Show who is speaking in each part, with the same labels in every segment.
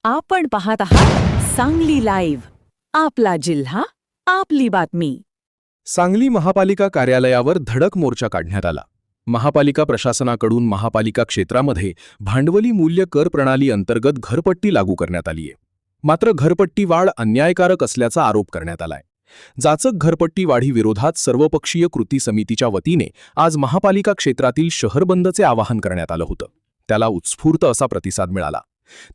Speaker 1: आपण पाहत आहात सांगली लाईव्ह, आपला जिल्हा आपली बातमी.
Speaker 2: सांगली महापालिका कार्यालयावर धडक मोर्चा काढण्यात आला. महापालिका प्रशासनाकडून महापालिका क्षेत्रामध्ये भांडवली मूल्य कर प्रणाली अंतर्गत घरपट्टी लागू करण्यात आलीय. मात्र घरपट्टी वाढ अन्यायकारक असल्याचा आरोप करण्यात आलाय. जाचक घरपट्टी वाढी विरोधात सर्वपक्षीय कृती समितीच्या वतीने आज महापालिका क्षेत्रातील शहर बंदचे आवाहन करण्यात आलं होतं. त्याला उत्स्फूर्त असा प्रतिसाद मिळाला.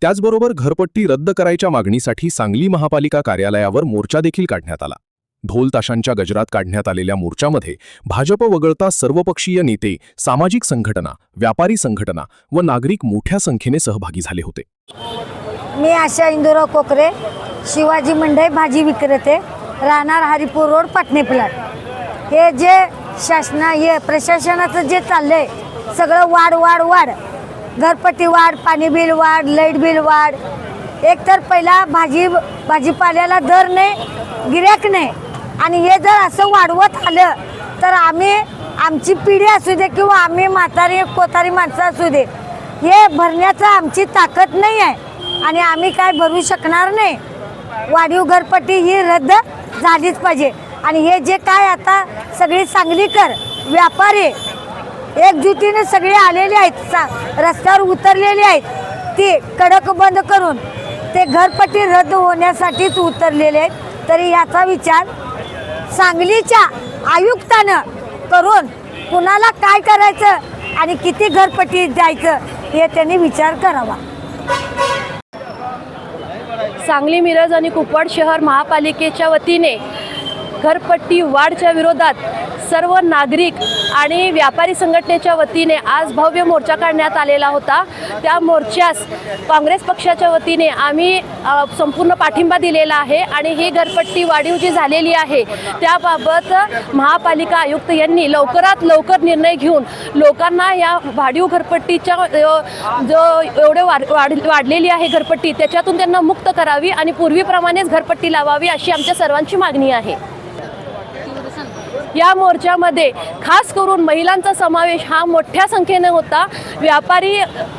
Speaker 2: त्याचबरोबर घरपट्टी रद्द करायच्या मागणीसाठी सांगली महापालिका कार्यालयावर मोर्चा देखील काढण्यात आला. ढोल ताशांच्या गजरात काढण्यात आलेल्या मोर्चामध्ये भाजप वगळता सर्वपक्षीय नेते, सामाजिक संघटना, व्यापारी संघटना व नागरिक मोठ्या संख्येने सहभागी झाले होते.
Speaker 3: मी आशा इंदुराव कोकरे, शिवाजी मंडई भाजी विक्रेते, राहणार हरिपूर रोड, पाटणे प्लॉट. हे जे प्रशासनाचं जे चाललंय सगळं वाढ, घरपट्टी वाढ, पाणी बिल वाढ, लाईट बिल वाढ. एक तर पहिला भाजीपाल्याला दर नाही, गिऱ्हाईक नाही, आणि हे जर असं वाढवत आलं तर आमची पिढी असू दे किंवा आम्ही म्हातारी कोतारी माणसं असू दे, हे भरण्याचं आमची ताकद नाही आहे आणि आम्ही काय भरू शकणार नाही. वाढीव घरपट्टी ही रद्द झालीच पाहिजे. आणि हे जे काय आता सगळी सांगलीकर व्यापारी एकजुटीने सगळे आलेले आहेत, रस्त्यावर उतरलेले आहेत, ती कडक बंद करून ते घरपट्टी रद्द होण्यासाठीच उतरलेले आहेत. तरी याचा विचार सांगलीच्या आयुक्तानं करून कुणाला काय करायचं आणि किती घरपट्टी द्यायचं हे त्यांनी विचार करावा.
Speaker 4: सांगली, मिरज आणि कुपवाड शहर महापालिकेच्या वतीने घरपट्टी वाढच्या विरोधात सर्व नागरिक आणि व्यापारी संघटनेच्या वतीने आज भव्य मोर्चा काढण्यात आलेला होता. त्या मोर्चास काँग्रेस पक्षाच्या वतीने आम्ही संपूर्ण पाठिंबा दिलेला आहे आणि ही घरपट्टी वाढीव जी झालेली आहे त्याबाबत महापालिका आयुक्त यांनी लवकरात लवकर निर्णय घेऊन लोकांना या वाढीव घरपट्टीच्या जो वाढलेली आहे घरपट्टी त्याच्यातून त्यांना मुक्त करावी आणि पूर्वीप्रमाणेच घरपट्टी लावावी अशी आमच्या सर्वांची मागणी आहे. या मोर्चामध्ये खास करून महिलांचा समावेश हा मोठ्या संख्येने होता. व्यापारी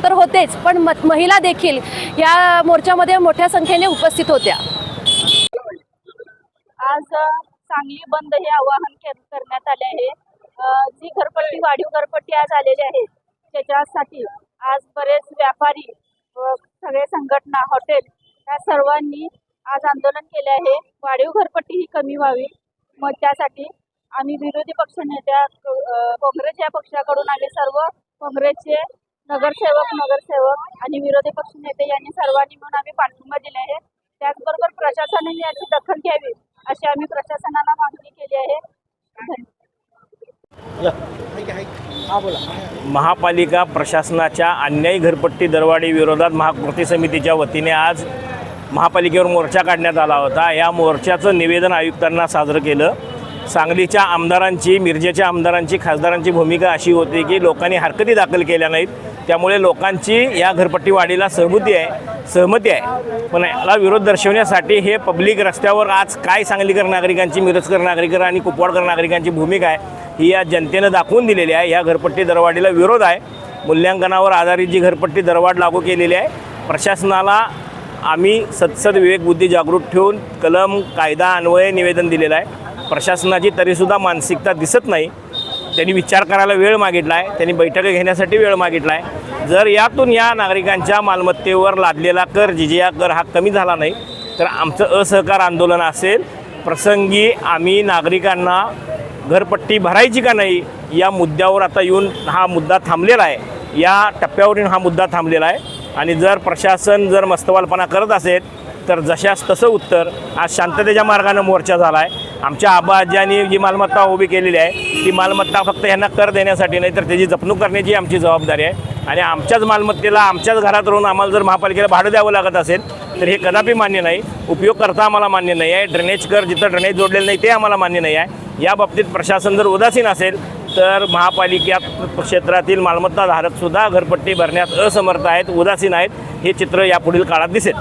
Speaker 4: तर होतेच, पण महिला देखील या मोर्चामध्ये मोठ्या संख्येने उपस्थित होत्या.
Speaker 5: आज सांगली बंद हे आवाहन करण्यात आले आहे. जी घरपट्टी वाढीव घरपट्टी आज आलेली आहे त्याच्यासाठी आज बरेच व्यापारी व सगळे संघटना, हॉटेल या सर्वांनी आज आंदोलन केले आहे. वाढीव घरपट्टी ही कमी व्हावी, मग त्यासाठी आम्ही विरोधी पक्षनेत्या काँग्रेस या पक्षाकडून आम्ही सर्व काँग्रेसचे नगरसेवक आणि विरोधी पक्षनेते यांनी सर्वांनी म्हणून आम्ही पाठिंबा दिले आहे. त्याचबरोबर प्रशासनाने याची दखल घ्यावी अशी आम्ही प्रशासनाला मागणी केली आहे.
Speaker 6: महापालिका प्रशासनाच्या अन्यायी घरपट्टी दरवाढी विरोधात महाकृती समितीच्या वतीने आज महापालिकेवर मोर्चा काढण्यात आला होता. या मोर्चाचं निवेदन आयुक्तांना सादर केलं. सांगलीच्या आमदारांची, मिरजेच्या आमदारांची, खासदारांची भूमिका अशी होती की लोकांनी हरकती दाखल केल्या नाहीत, त्यामुळे लोकांची या घरपट्टी वाढीला सहमती आहे. पण याला विरोध दर्शवण्यासाठी हे पब्लिक रस्त्यावर आज काय सांगलीकर नागरिकांची, मिरजकर नागरिकर आणि कुपवाडकर नागरिकांची भूमिका आहे ही या जनतेनं दाखवून दिलेली आहे. या घरपट्टी दरवाढीला विरोध आहे. मूल्यांकनावर आधारित जी घरपट्टी दरवाढ लागू केलेली आहे, प्रशासनाला आम्ही सदसद विवेकबुद्धी जागृत ठेवून कलम कायदा अन्वये निवेदन दिलेलं आहे. प्रशासनाची तरीसुद्धा मानसिकता दिसत नाही. त्यांनी विचार करायला वेळ मागितला आहे, त्यांनी बैठका घेण्यासाठी वेळ मागितला आहे. जर यातून या नागरिकांच्या मालमत्तेवर लादलेला कर, जिजिया कर हा कमी झाला नाही तर आमचं असहकार आंदोलन असेल. प्रसंगी आम्ही नागरिकांना घरपट्टी भरायची का नाही या मुद्द्यावर आता येऊन हा मुद्दा थांबलेला आहे. या टप्प्यावरून हा मुद्दा थांबलेला आहे. आणि जर प्रशासन मस्तवालपणा करत असेल तर जशास तसं उत्तर. आज शांततेच्या मार्गानं मोर्चा झाला आहे. आमच्या आबाजांनी जी मालमत्ता उभी केलेली आहे ती मालमत्ता फक्त ह्यांना कर देण्यासाठी नाही तर त्याची जपणूक करण्याची आमची जबाबदारी आहे. आणि आमच्याच मालमत्तेला आमच्याच घरात राहून आम्हाला जर महापालिकेला भाडं द्यावं लागत असेल तर हे कदापि मान्य नाही. उपयोग करता आम्हाला मान्य नाही आहे. ड्रेनेज कर जिथं ड्रेनेज जोडलेलं नाही ते आम्हाला मान्य नाही आहे. या बाबतीत प्रशासन जर उदासीन असेल तर महापालिका क्षेत्रातील मालमत्ताधारकसुद्धा घरपट्टी भरण्यात असमर्थ आहेत, उदासीन आहेत. हे चित्र यापुढील काळात दिसेल.